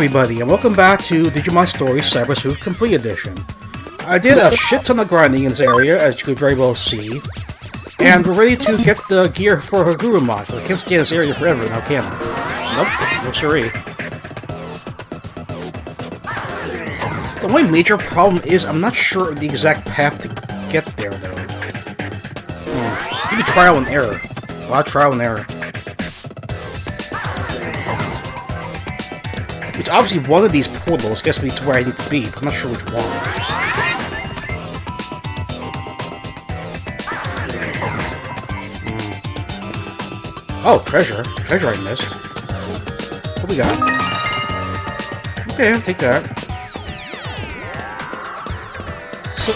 Everybody, and welcome back to Digimon Story Cyber Sleuth Complete Edition. I did a shit ton of grinding in this area, as you could very well see, and we're ready to get the gear for Hagurumon. I can't stay in this area forever now, can I? Nope, no siree. The only major problem is I'm not sure of the exact path to get there, though. Maybe trial and error. A lot of trial and error. It's obviously one of these portals gets me to where I need to be, but I'm not sure which one. Oh, treasure. Treasure I missed. What we got? Okay, I'll take that. So,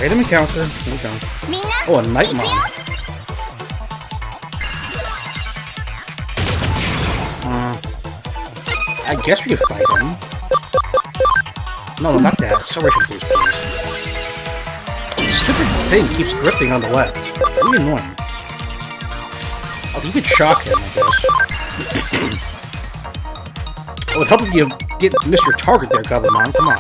random encounter. Here we go. Oh, a Nightmon. I guess we could fight him. No, not that. Acceleration boost, please. This stupid thing keeps drifting on the left. Really annoying. Oh, you could shock him, I guess. It would help if you get Mr. Target there, Gabumon. Come on.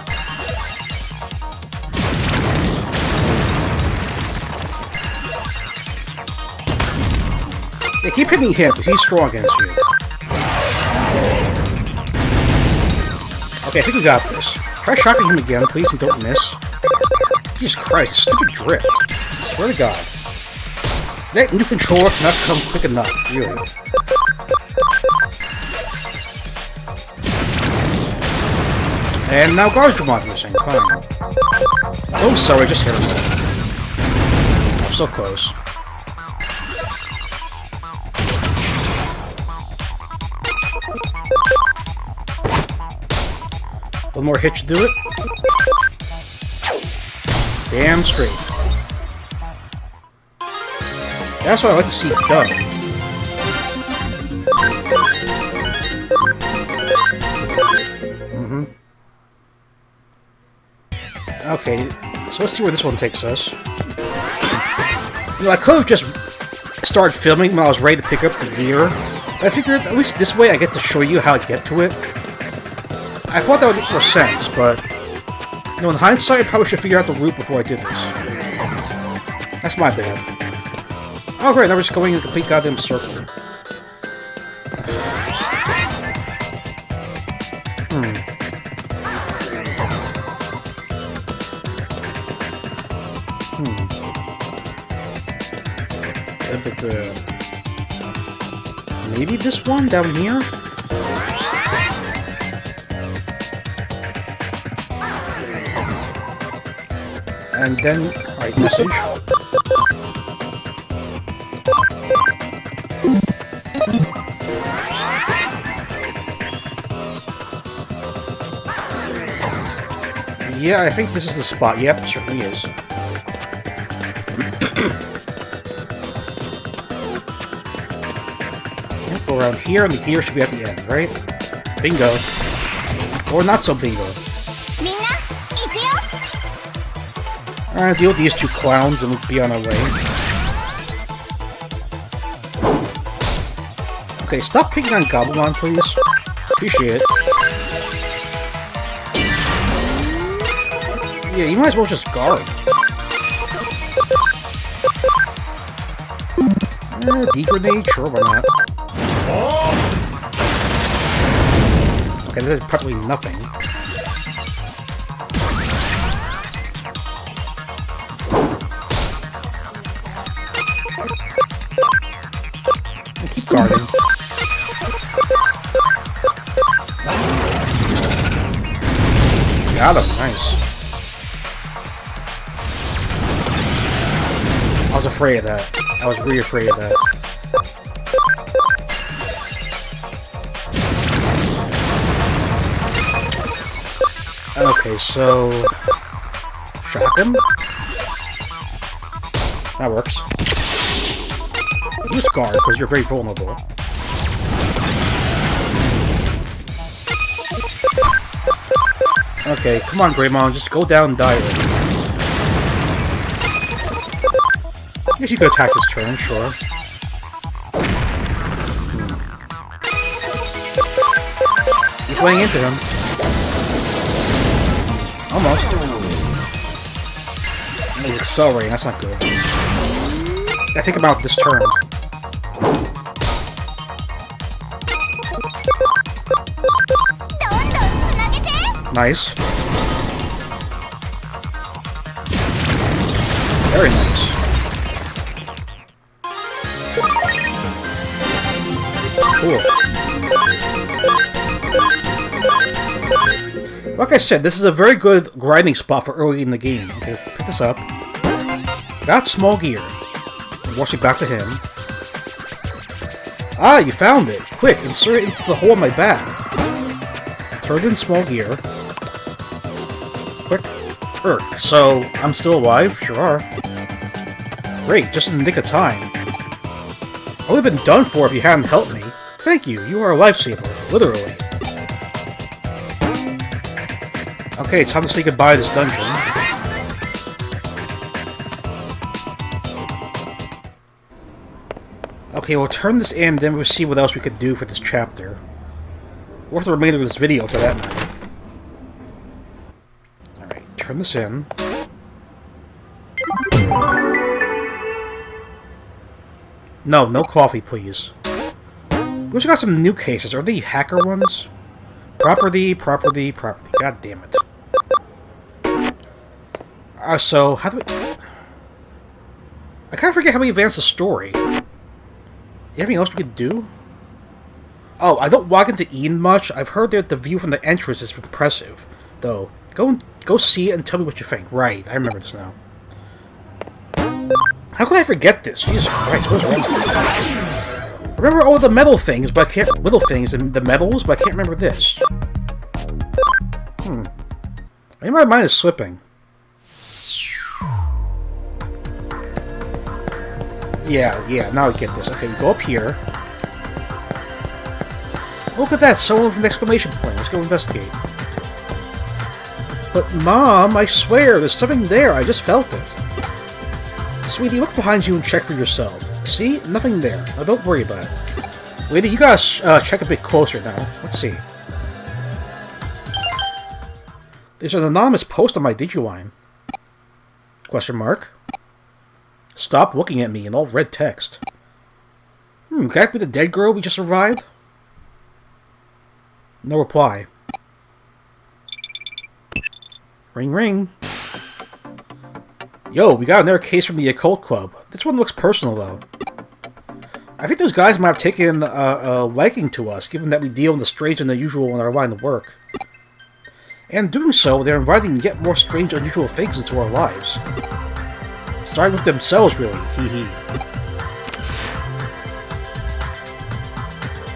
Yeah, keep hitting him, because he's strong against you. Okay, I think we got this. Try shocking him again, please, and don't miss. Jesus Christ, stupid drift. I swear to God. That new controller cannot come quick enough, really. And now Gardemont's missing, fine. Oh, sorry, just hit him. I'm so close. One more hit to do it. Damn straight. That's what I like to see done. Okay, so let's see where this one takes us. You know, I could have just started filming when I was ready to pick up the gear. But I figured at least this way I get to show you how to get to it. I thought that would make more sense, but you know, in hindsight, I probably should figure out the route before I did this. That's my bad. Oh great, now we're just going in a complete goddamn circle. Maybe this one down here? And then, alright, message. Yeah, I think this is the spot. Yep, it certainly is. Go around here, and the gear should be at the end, right? Bingo. Or not so bingo. Alright, deal with these two clowns and we'll be on our way. Okay, stop picking on Gabumon, please. Appreciate it. Yeah, you might as well just guard. D-grenade? Sure, why not? Okay, that's probably nothing. Keep guarding. Got him, nice. I was afraid of that. I was really afraid of that. Okay, so shock him. That works. Just guard, because you're very vulnerable. Okay, come on, Greymon, just go down and die already. I guess you could attack this turn, sure. running into him. Almost. He's accelerating, that's not good. I think about this turn. Nice. Very nice. Cool. Like I said, this is a very good grinding spot for early in the game. Okay, pick this up. Got small gear. Wash it back to him. Ah, you found it! Quick, insert it into the hole in my bag. Turn in small gear. Quick. So, I'm still alive? Sure are. Great, just in the nick of time. I would have been done for if you hadn't helped me. Thank you, you are a lifesaver. Literally. Okay, it's time to say goodbye to this dungeon. Okay, we'll turn this in, then we'll see what else we could do for this chapter. Or for the remainder of this video, for that matter. Alright, turn this in. No coffee, please. We also got some new cases. Are they hacker ones? Property. God damn it. So, how do we... I kind of forget how we advance the story. Anything else we could do? Oh, I don't walk into Eden much. I've heard that the view from the entrance is impressive. Though, go see it and tell me what you think. Right, I remember this now. How could I forget this? Jesus Christ, what's wrong with me? I remember all the metal things, but I can't... Little things and the metals, but I can't remember this. Maybe my mind is slipping. Yeah, now I get this. Okay, we go up here. Look at that, someone with an exclamation point. Let's go investigate. But Mom, I swear, there's something there. I just felt it. Sweetie, look behind you and check for yourself. See? Nothing there. Now don't worry about it. Lady, you gotta check a bit closer now. Let's see. There's an anonymous post on my Digiline. Question mark. Stop looking at me in all red text. Can that be the dead girl we just survived? No reply. Ring ring. Yo, we got another case from the Occult Club. This one looks personal, though. I think those guys might have taken a liking to us, given that we deal in the strange and unusual in our line of work. And doing so, they're inviting yet more strange, unusual things into our lives. Starting with themselves, really. Hee hee.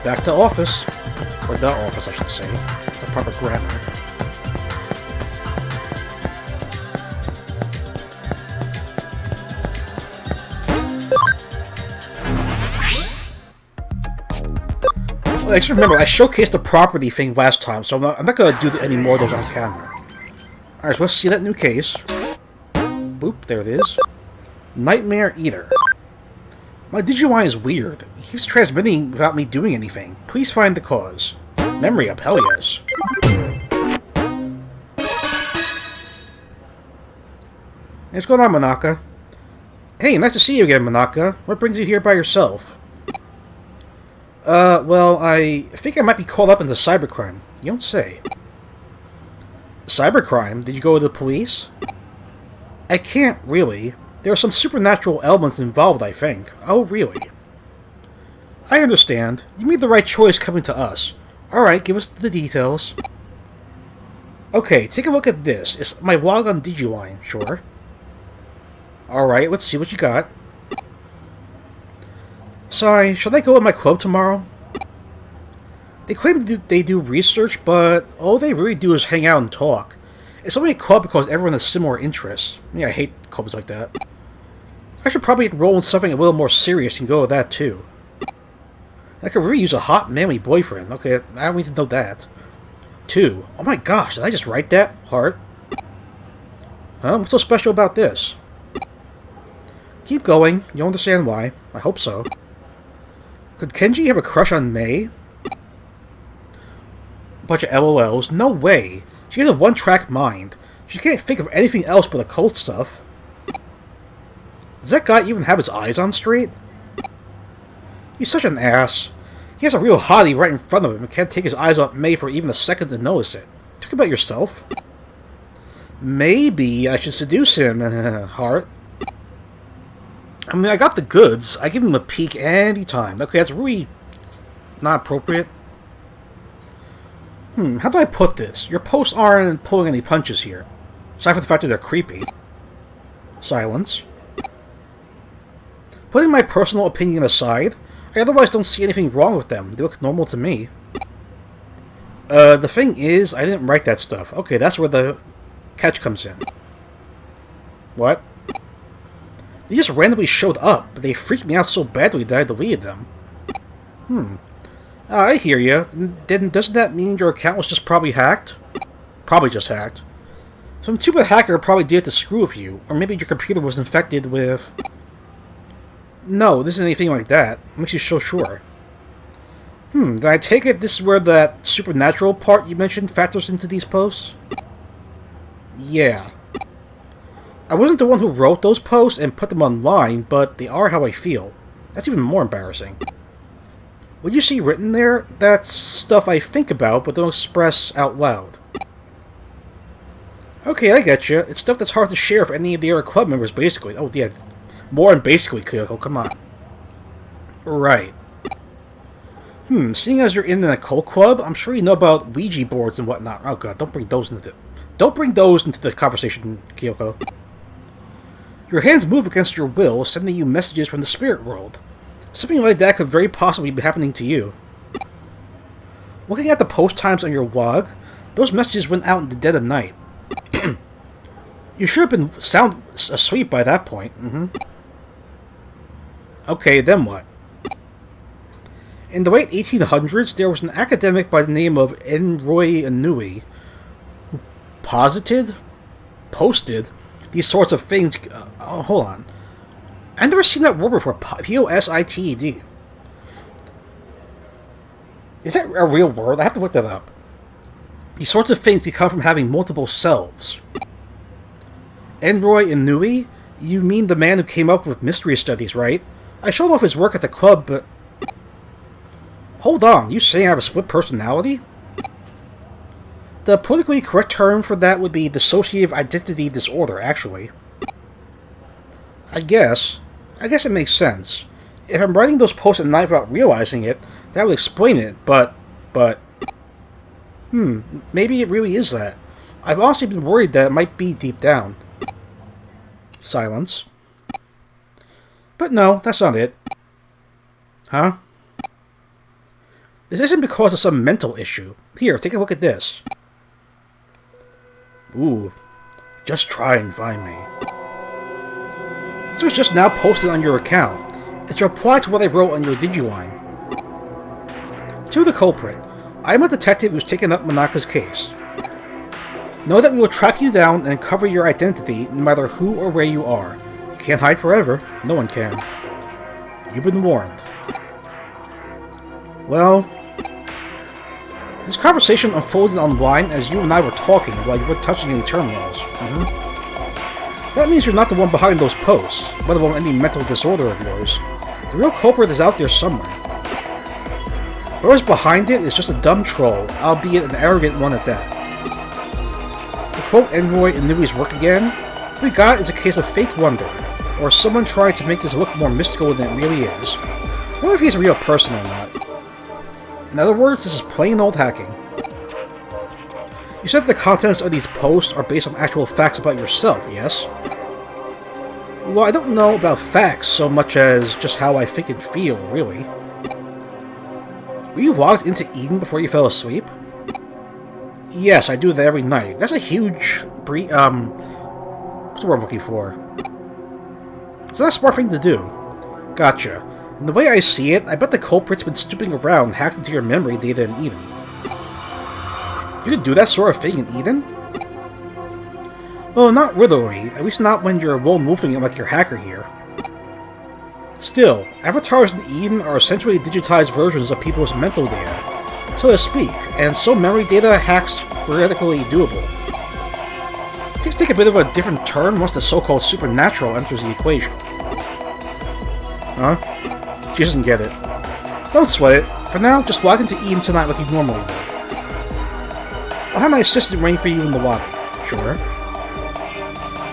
Back to office. Or the office, I should say. It's the proper grammar. Well, I just remember, I showcased the property thing last time, so I'm not going to do any more of those on camera. Alright, so let's see that new case. Boop, there it is. Nightmare Eater. My Digiline is weird. It keeps transmitting without me doing anything. Please find the cause. Memory up, hell yes. Hey, what's going on, Monaka? Hey, nice to see you again, Monaka. What brings you here by yourself? Well, I think I might be caught up into cybercrime. You don't say. Cybercrime? Did you go to the police? I can't, really. There are some supernatural elements involved, I think. Oh, really? I understand. You made the right choice coming to us. Alright, give us the details. Okay, take a look at this. It's my log on Digiline, sure. Alright, let's see what you got. Sorry, should I go with my club tomorrow? They claim they do research, but all they really do is hang out and talk. It's only a club because everyone has similar interests. Yeah, I hate clubs like that. I should probably enroll in something a little more serious and go with that too. I could really use a hot, manly boyfriend. Okay, I don't need to know that. 2. Oh my gosh, did I just write that? Heart? Huh? What's so special about this? Keep going. You'll understand why. I hope so. Could Kenji have a crush on May? Bunch of LOLs. No way. She has a one-track mind. She can't think of anything else but occult stuff. Does that guy even have his eyes on straight? He's such an ass. He has a real hottie right in front of him and can't take his eyes off May for even a second to notice it. Talk about yourself. Maybe I should seduce him, heart. I mean, I got the goods. I give him a peek anytime. Okay, that's really not appropriate. How do I put this? Your posts aren't pulling any punches here. Aside from the fact that they're creepy. Silence. Putting my personal opinion aside, I otherwise don't see anything wrong with them. They look normal to me. The thing is, I didn't write that stuff. Okay, that's where the catch comes in. What? They just randomly showed up, but they freaked me out so badly that I deleted them. I hear you. Then doesn't that mean your account was just probably hacked? Probably just hacked. Some stupid hacker probably did it to screw with you, or maybe your computer was infected with... No, this isn't anything like that. What makes you so sure? Then I take it this is where that supernatural part you mentioned factors into these posts? Yeah. I wasn't the one who wrote those posts and put them online, but they are how I feel. That's even more embarrassing. What you see written there, that's stuff I think about but don't express out loud. Okay, I get you. It's stuff that's hard to share with any of the other club members, basically. Oh, yeah. More than basically, Kyoko, come on. Right. Seeing as you're in an occult club, I'm sure you know about Ouija boards and whatnot. Oh god, don't bring those into the conversation, Kyoko. Your hands move against your will, sending you messages from the spirit world. Something like that could very possibly be happening to you. Looking at the post times on your log, those messages went out in the dead of night. You should have been sound asleep by that point. Okay, then what? In the late 1800s, there was an academic by the name of Enroy Inui who posted these sorts of things. Hold on. I've never seen that word before. P-O-S-I-T-E-D. Is that a real word? I have to look that up. These sorts of things can come from having multiple selves. Enroy Inui? You mean the man who came up with mystery studies, right? I showed off his work at the club, but... Hold on, you saying I have a split personality? The politically correct term for that would be dissociative identity disorder, actually. I guess it makes sense. If I'm writing those posts at night without realizing it, that would explain it, but... maybe it really is that. I've honestly been worried that it might be deep down. Silence. But no, that's not it. Huh? This isn't because of some mental issue. Here, take a look at this. Ooh. Just try and find me. This was just now posted on your account. It's a reply to what I wrote on your Digiline. To the culprit. I am a detective who's taken up Monaka's case. Know that we will track you down and uncover your identity no matter who or where you are. You can't hide forever. No one can. You've been warned. Well... This conversation unfolded online as you and I were talking while you weren't touching any terminals. That means you're not the one behind those posts, let alone any mental disorder of yours. The real culprit is out there somewhere. Whoever's behind it is just a dumb troll, albeit an arrogant one at that. To quote Enroy Inui's work again, what we got is a case of fake wonder, or someone trying to make this look more mystical than it really is. I wonder if he's a real person or not. In other words, this is plain old hacking. You said that the contents of these posts are based on actual facts about yourself, yes? Well, I don't know about facts so much as just how I think and feel, really. Were you logged into Eden before you fell asleep? Yes, I do that every night. That's a huge what's the word I'm looking for? It's not a smart thing to do. Gotcha. And the way I see it, I bet the culprit's been snooping around, hacked into your memory data in Eden. You could do that sort of thing in Eden? Well, not literally. At least not when you're lone-wolfing it like your hacker here. Still, avatars in Eden are essentially digitized versions of people's mental data. so to speak, and so memory data hacks theoretically doable. Things take a bit of a different turn once the so-called supernatural enters the equation. Huh? She doesn't get it. Don't sweat it. For now, just log into Ian tonight like you normally would. I'll have my assistant waiting for you in the lobby. Sure.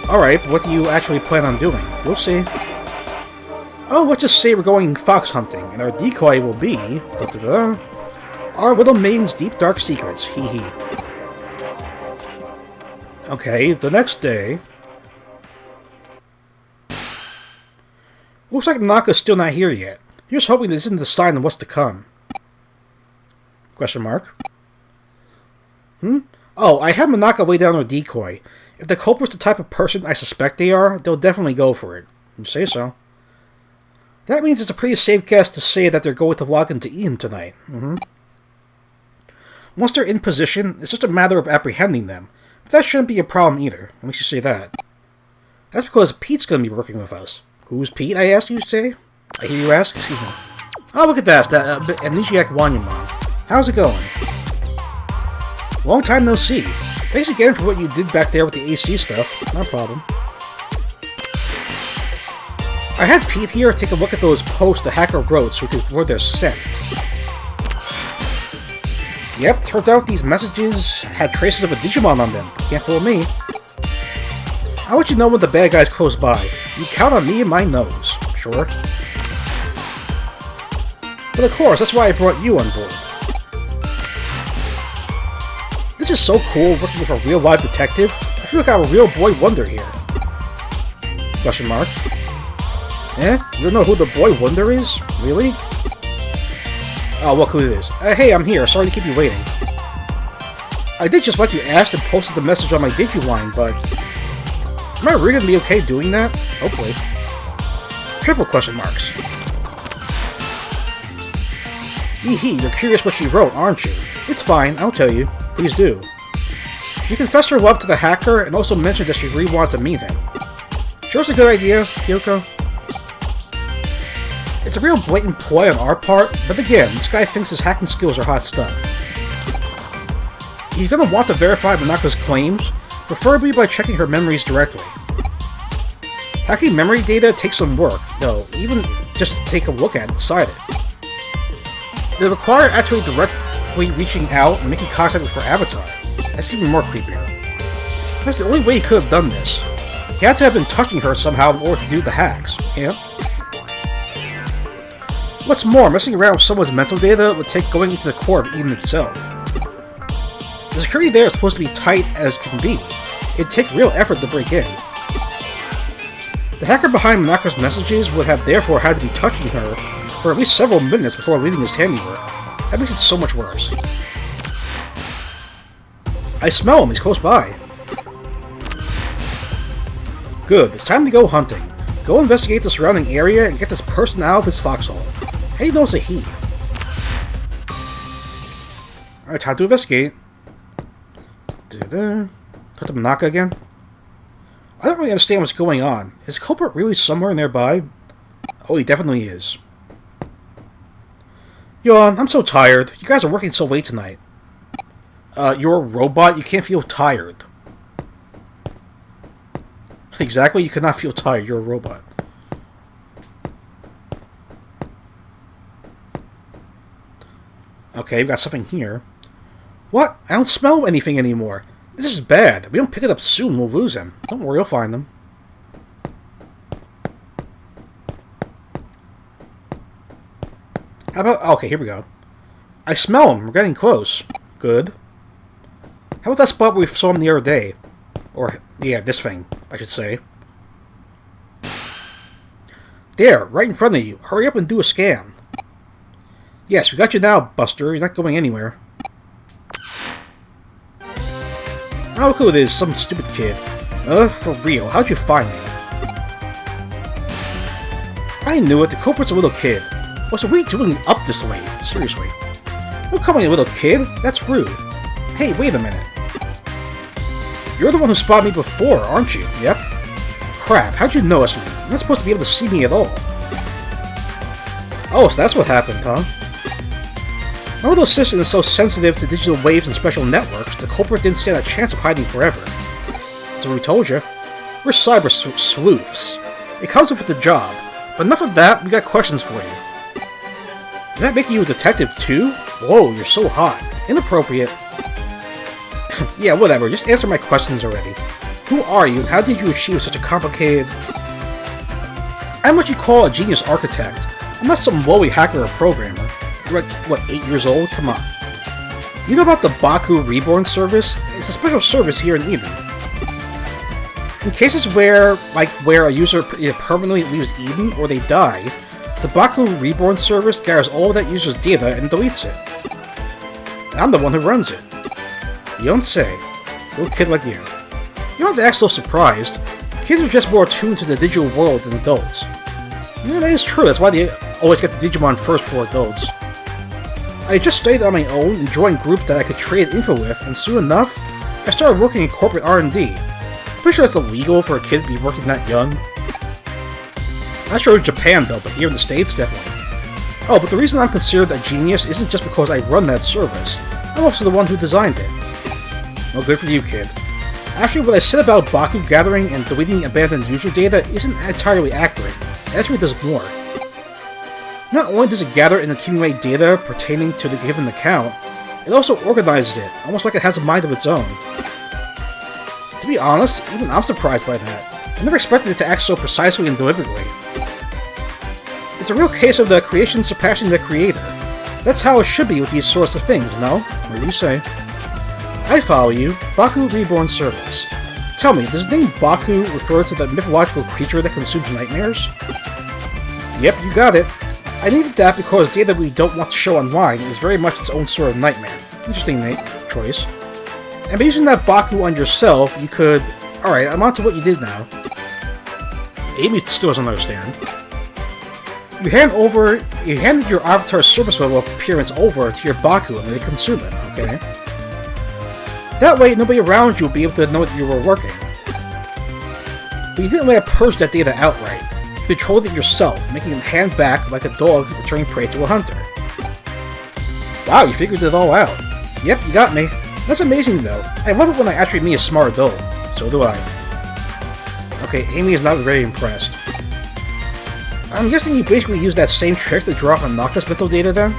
Alright, what do you actually plan on doing? We'll see. Oh, let's just say we're going fox hunting, and our decoy will be... our little maiden's deep dark secrets. Hee hee. Okay, the next day... Looks like Naka's still not here yet. Here's hoping this isn't the sign of what's to come. Question mark? Oh, I had Manaka lay down her decoy. If the culprit's the type of person I suspect they are, they'll definitely go for it. You say so. That means it's a pretty safe guess to say that they're going to log into Ian tonight. Once they're in position, it's just a matter of apprehending them. But that shouldn't be a problem either. What makes you say that? That's because Pete's going to be working with us. Who's Pete, I ask you to say? I hear you ask? Excuse me. Oh, look at that Amnesiac Wanyamon. How's it going? Long time no see. Thanks again for what you did back there with the AC stuff. No problem. I had Pete here take a look at those posts the hacker wrote so we could avoid their scent. Yep, turns out these messages had traces of a Digimon on them. Can't fool me. I'll let you know when the bad guy's close by. You count on me and my nose. Sure. But of course, that's why I brought you on board. This is so cool working with a real-life detective. I feel like I'm a real boy wonder here. Question mark. Eh? You don't know who the boy wonder is? Really? Oh, look who it is. Hey, I'm here. Sorry to keep you waiting. I did just what you asked and posted the message on my Digiline, but... am I really gonna be okay doing that? Hopefully. Triple question marks. Hee, you're curious what she wrote, aren't you? It's fine, I'll tell you. Please do. She confessed her love to the hacker and also mentioned that she really wanted to meet him. Sure, it's a good idea, Kyoko. It's a real blatant ploy on our part, but again, this guy thinks his hacking skills are hot stuff. He's gonna want to verify Manaka's claims, preferably by checking her memories directly. Hacking memory data takes some work, though, even just to take a look at inside it. They require actually directly reaching out and making contact with her avatar. That's even more creepier. That's the only way he could have done this. He had to have been touching her somehow in order to do the hacks, yeah? What's more, messing around with someone's mental data would take going into the core of Eden itself. The security there is supposed to be tight as can be. It'd take real effort to break in. The hacker behind Manaka's messages would have therefore had to be touching her for at least several minutes before leaving his handiwork. That makes it so much worse. I smell him, he's close by. Good, it's time to go hunting. Go investigate the surrounding area and get this person out of his foxhole. How do you know it's a he? Alright, time to investigate. Talk to Manaka again? I don't really understand what's going on. Is culprit really somewhere nearby? Oh, he definitely is. Yawn, I'm so tired. You guys are working so late tonight. You're a robot? You can't feel tired. Exactly, you cannot feel tired. You're a robot. Okay, we've got something here. What? I don't smell anything anymore. This is bad. If we don't pick it up soon, we'll lose them. Don't worry, I'll find them. How about... okay, here we go. I smell them. We're getting close. Good. How about that spot where we saw them the other day? Or, yeah, this thing, I should say. There, right in front of you. Hurry up and do a scan. Yes, we got you now, Buster. You're not going anywhere. Oh, look who it is. Some stupid kid. For real. How'd you find me? I knew it. The culprit's a little kid. What's we doing up this late? Seriously. Don't call me a little kid. That's rude. Hey, wait a minute. You're the one who spotted me before, aren't you? Yep. Crap, how'd you notice me? You're not supposed to be able to see me at all. Oh, so that's what happened, huh? Remember those systems so sensitive to digital waves and special networks, the culprit didn't stand a chance of hiding forever. So we told you. We're cyber sleuths. It comes with the job. But enough of that, we got questions for you. Does that make you a detective too? Whoa, you're so hot. Inappropriate. Yeah, whatever, just answer my questions already. Who are you, and how did you achieve such a complicated... I'm what you call a genius architect. I'm not some lowly hacker or programmer. You're like, what, 8 years old? Come on. You know about the Baku Reborn service? It's a special service here in Eden. In cases where a user either permanently leaves Eden or they die, the Baku Reborn service gathers all of that user's data and deletes it. I'm the one who runs it. You don't say. Little kid like you. You don't have to act so surprised. Kids are just more attuned to the digital world than adults. Yeah, that is true. That's why they always get the Digimon first for adults. I just studied on my own and joined groups that I could trade info with, and soon enough, I started working in corporate R&D. I'm pretty sure it's illegal for a kid to be working that young. Not sure in Japan though, but here in the States, definitely. Oh, but the reason I'm considered a genius isn't just because I run that service. I'm also the one who designed it. No good for you, kid. Actually, what I said about Baku gathering and deleting abandoned user data isn't entirely accurate. It actually does more. Not only does it gather and accumulate data pertaining to the given account, it also organizes it, almost like it has a mind of its own. To be honest, even I'm surprised by that. I never expected it to act so precisely and deliberately. It's a real case of the creation surpassing the creator. That's how it should be with these sorts of things, no? What do you say? I follow you. Baku Reborn Service. Tell me, does the name Baku refer to the mythological creature that consumes nightmares? Yep, you got it. I needed that because data we don't want to show online is very much its own sort of nightmare. Interesting choice. And by using that Baku on yourself, you could... Alright, I'm on to what you did now. Amy still doesn't understand. You handed your avatar's service level appearance over to your Baku and they consume it, okay? That way, nobody around you will be able to know that you were working. But you didn't let it purge that data outright. You controlled it yourself, making it hand back like a dog returning prey to a hunter. Wow, you figured it all out. Yep, you got me. That's amazing, though. I love it when I actually meet a smart adult. So do I. Okay, Amy is not very impressed. I'm guessing you basically used that same trick to draw up Anaka's mental data, then?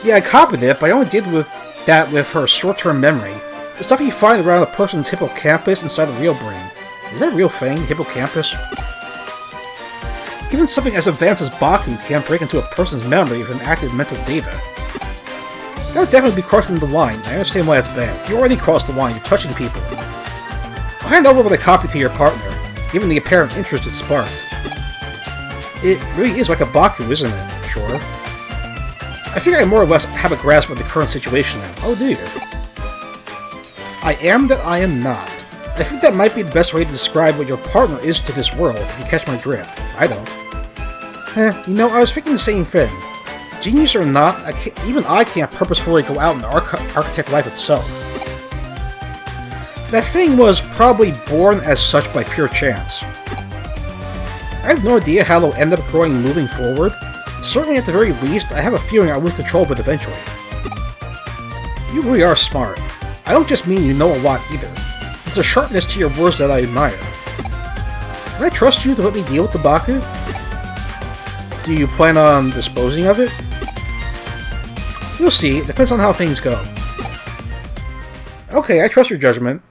Yeah, I copied it, but I only did that with her short-term memory. The stuff you find around a person's hippocampus inside the real brain. Is that a real thing, hippocampus? Even something as advanced as Baku can't break into a person's memory with an active mental data. That would definitely be crossing the line. I understand why that's bad. You already crossed the line, you're touching people. I'll hand over with a copy to your partner, given the apparent interest it sparked. It really is like a Baku, isn't it? Sure. I figure I more or less have a grasp of the current situation now. Oh dear. I am that I am not. I think that might be the best way to describe what your partner is to this world, if you catch my drift. I don't. You know, I was thinking the same thing. Genius or not, even I can't purposefully go out and architect life itself. That thing was probably born as such by pure chance. I have no idea how they'll end up growing and moving forward. Certainly at the very least, I have a feeling I will control it eventually. You really are smart. I don't just mean you know a lot either. There's a sharpness to your words that I admire. Can I trust you to let me deal with the Baku? Do you plan on disposing of it? You'll see, it depends on how things go. Okay, I trust your judgment.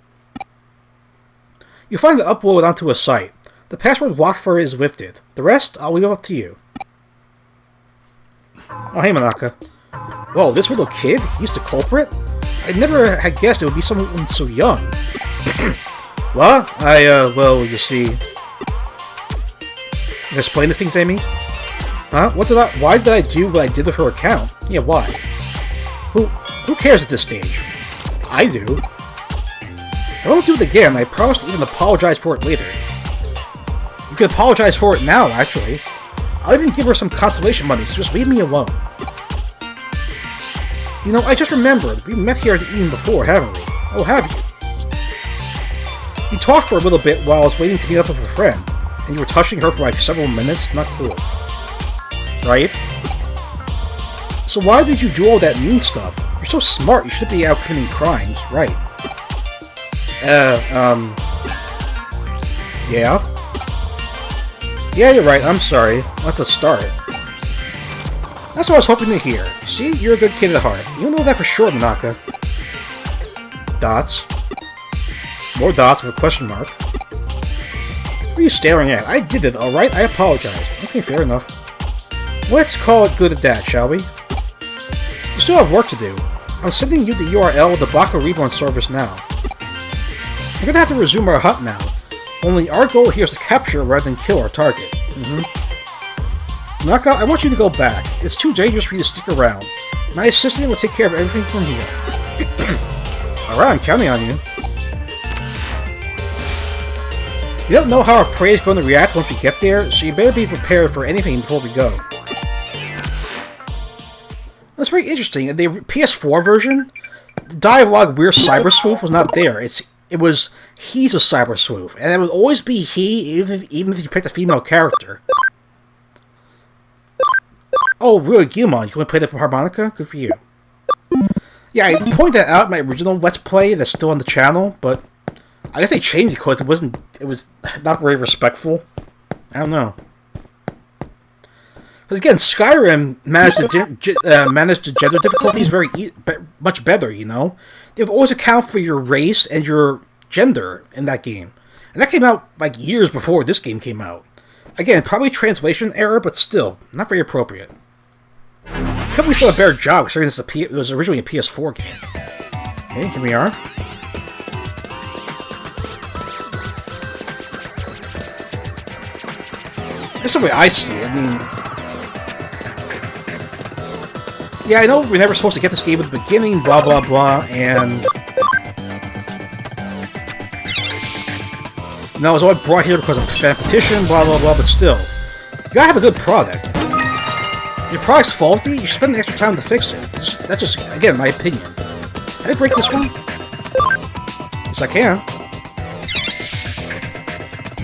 You'll find it uploaded onto a site. The password locked for it is lifted. The rest, I'll leave up to you. Oh, hey, Manaka. Whoa, this little kid? He's the culprit? I never had guessed it would be someone so young. What? Well, you see... Explain the things, Amy? Huh? Why did I do what I did with her account? Yeah, why? Who cares at this stage? I do. If I won't do it again, I promise to even apologize for it later. You can apologize for it now, actually. I'll even give her some consolation money, so just leave me alone. You know, I just remembered, we met here at Eden before, haven't we? Oh, have you? We talked for a little bit while I was waiting to meet up with a friend, and you were touching her for like several minutes? Not cool. Right? So why did you do all that mean stuff? You're so smart, you should be out committing crimes, right? Yeah? Yeah, you're right, I'm sorry. That's a start. That's what I was hoping to hear. See, you're a good kid at heart. You know that for sure, Manaka. Dots. More dots with a question mark. What are you staring at? I did it, alright? I apologize. Okay, fair enough. Let's call it good at that, shall we? You still have work to do. I'm sending you the URL of the Baku Reborn service now. We're gonna have to resume our hunt now. Only our goal here is to capture rather than kill our target. Naka, I want you to go back. It's too dangerous for you to stick around. My assistant will take care of everything from here. Alright, I'm counting on you. You don't know how our prey is going to react once we get there, so you better be prepared for anything before we go. That's very interesting. In the PS4 version, the dialogue "We're Cyber Sleuth" was not there. It was "He's a Cyber Sleuth," and it would always be he, even if you picked a female character. Oh, really, Digimon? You can play the harmonica? Good for you. Yeah, I pointed that out in my original Let's Play that's still on the channel, but I guess they changed it because it was not very respectful. I don't know. Because again, Skyrim managed the gender difficulties much better, you know? They would always account for your race and your gender in that game. And that came out like years before this game came out. Again, probably translation error, but still, not very appropriate. Company's done a better job considering it was originally a PS4 game. Okay, here we are. That's the way I see it. I mean, yeah, I know we're never supposed to get this game at the beginning, blah blah blah, and no, it's all brought here because of fan petition, blah blah blah, but still, you gotta have a good product. If your product's faulty, you should spend the extra time to fix it. That's just, again, my opinion. Can I break this one? Yes, I can.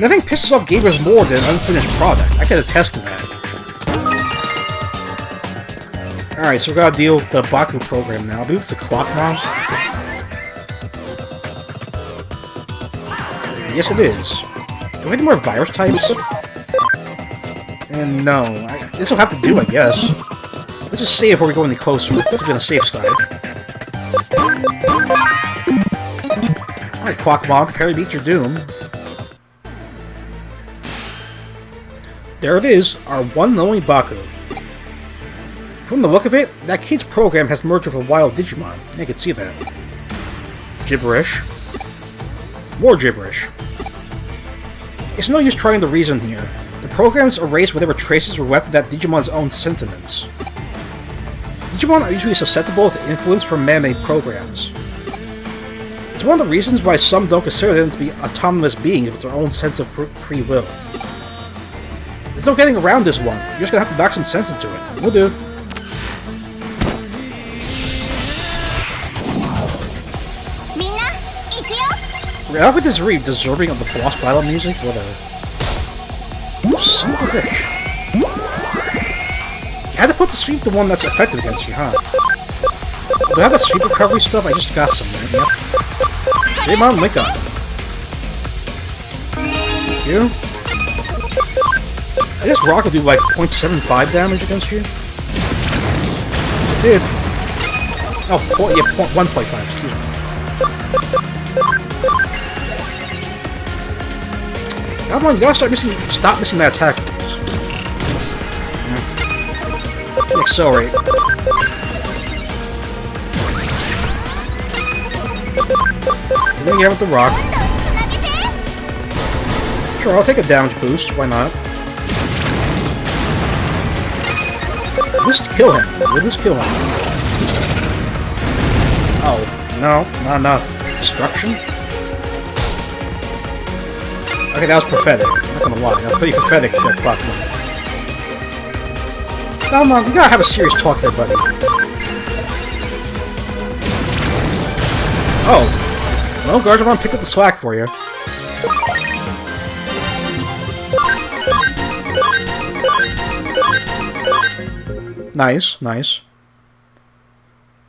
Nothing pisses off gamers more than an unfinished product. I can attest to that. Alright, so we gotta deal with the Baku program now. I believe it's the clock now. Yes, it is. Do we have any more virus types? And no. This will have to do, I guess. Let's just save before we go any closer. Let's be on the safe side. Alright, Clockmon, prepare to meet your doom. There it is, our one and only Baku. From the look of it, that kid's program has merged with a wild Digimon. I can see that. Gibberish. More gibberish. It's no use trying to reason here. The programs erase whatever traces were left of that Digimon's own sentiments. Digimon are usually susceptible to influence from man-made programs. It's one of the reasons why some don't consider them to be autonomous beings with their own sense of free will. There's no getting around this one. You're just gonna have to knock some sense into it. We'll do. I don't think this is really deserving of the boss battle music. Whatever. You son of a bitch. You had to put the sweep the one that's effective against you, huh? Do I have that sweep recovery stuff? I just got some, man. Yep. Game on, link up. You? I guess Rock will do like 0.75 damage against you. It did. Oh, 1.5, excuse me. Come on, you gotta stop missing that attack. Accelerate. Let me get with the rock. Sure, I'll take a damage boost, why not? Will this kill him? Will this kill him? Oh, no, not enough. Destruction? Okay, that was pathetic. I'm not gonna lie, that was pretty pathetic, Clockman. Come on, we gotta have a serious talk here, buddy. Oh. Well, Guardian picked up the slack for you. Nice, nice.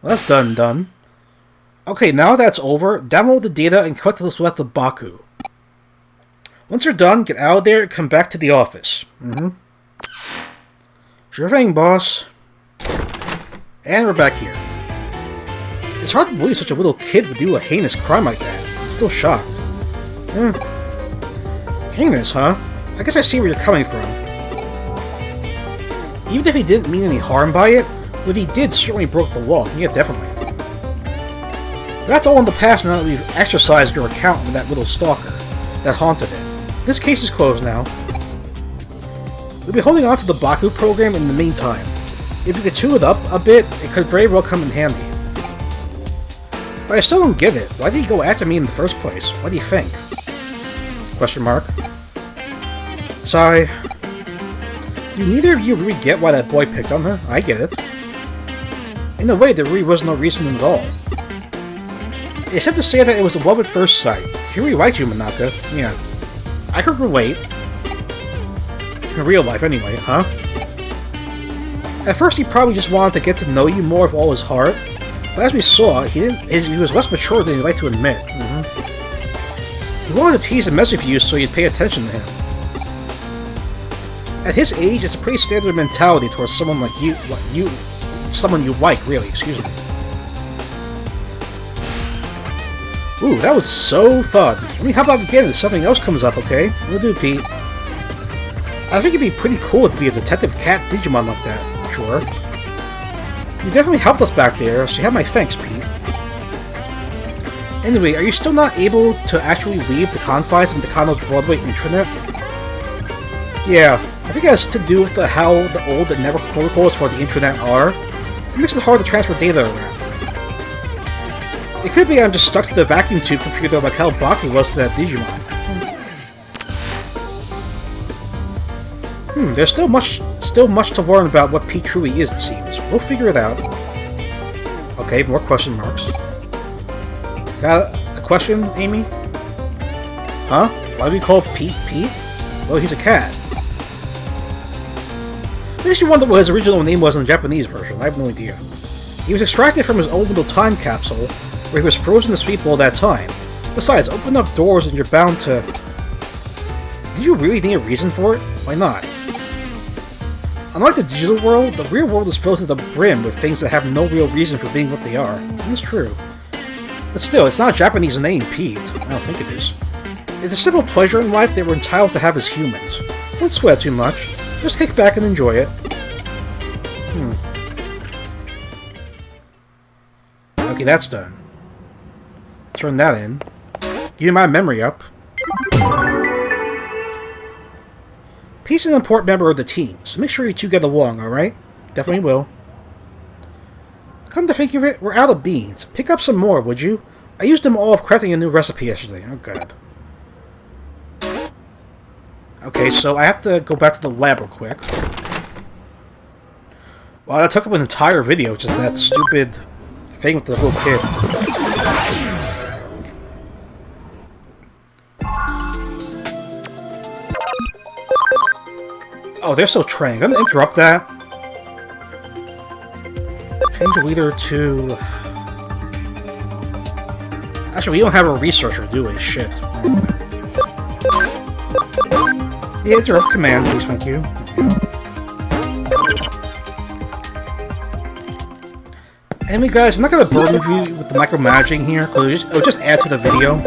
Well, that's done. Okay, now that's over, download the data and collect the Sleuth of Baku. Once you're done, get out of there and come back to the office. Sure thing, boss. And we're back here. It's hard to believe such a little kid would do a heinous crime like that. I'm still shocked. Heinous, huh? I guess I see where you're coming from. Even if he didn't mean any harm by it, what he did certainly broke the law. Yeah, definitely. That's all in the past now that we've exercised your account with that little stalker that haunted it. This case is closed now. We'll be holding on to the Baku program in the meantime. If we could tool it up a bit, it could very well come in handy. But I still don't get it. Why did he go after me in the first place? What do you think? Question mark. Sigh. Do neither of you really get why that boy picked on her? I get it. In a way, there really was no reason at all. Except to say that it was a love at first sight. He really liked you, Manaka. Yeah. I could relate. In real life, anyway, huh? At first, he probably just wanted to get to know you more with all his heart. But as we saw, he was less mature than he'd like to admit. He wanted to tease and mess with you so you'd pay attention to him. At his age, it's a pretty standard mentality towards someone like someone you like, really, excuse me. Ooh, that was so fun. I mean, how about again if something else comes up, okay? We'll do, Pete. I think it'd be pretty cool to be a detective cat Digimon like that, sure. You definitely helped us back there, so you have my thanks, Pete. Anyway, are you still not able to actually leave the confines of Nakano's Broadway intranet? Yeah, I think it has to do with how the old and network protocols for the intranet are. It makes it hard to transfer data around. It could be I'm just stuck to the vacuum tube computer like how Baku was to that Digimon. There's still much to learn about what Pete truly is, it seems. We'll figure it out. Okay, more question marks. Got a question, Amy? Huh? Why do we call Pete Pete? Well, he's a cat. Makes you wonder what his original name was in the Japanese version. I have no idea. He was extracted from his own little time capsule, where he was frozen to sleep all that time. Besides, open enough doors and you're bound to... Did you really need a reason for it? Why not? Unlike the digital world, the real world is filled to the brim with things that have no real reason for being what they are. It's true. But still, it's not a Japanese name, Pete. I don't think it is. It's a simple pleasure in life that we're entitled to have as humans. Don't sweat too much. Just kick back and enjoy it. Okay, that's done. Turn that in. Give my memory up. Pete's an important member of the team, so make sure you two get along, alright? Definitely will. Come to think of it, we're out of beans. Pick up some more, would you? I used them all crafting a new recipe yesterday. Oh god. Okay, so I have to go back to the lab real quick. Wow, that took up an entire video, just that stupid thing with the little kid. Oh, they're still training. I'm gonna interrupt that. Change the leader to... Actually, we don't have a researcher, do we? Shit. Yeah, interrupt command, please, thank you. Anyway, guys, I'm not gonna burden you with the micromanaging here, because it'll just add to the video.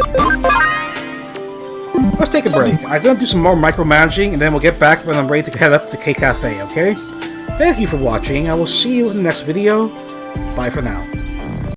Let's take a break. I'm gonna do some more micromanaging, and then we'll get back when I'm ready to head up to the K-Cafe, okay? Thank you for watching. I will see you in the next video. Bye for now.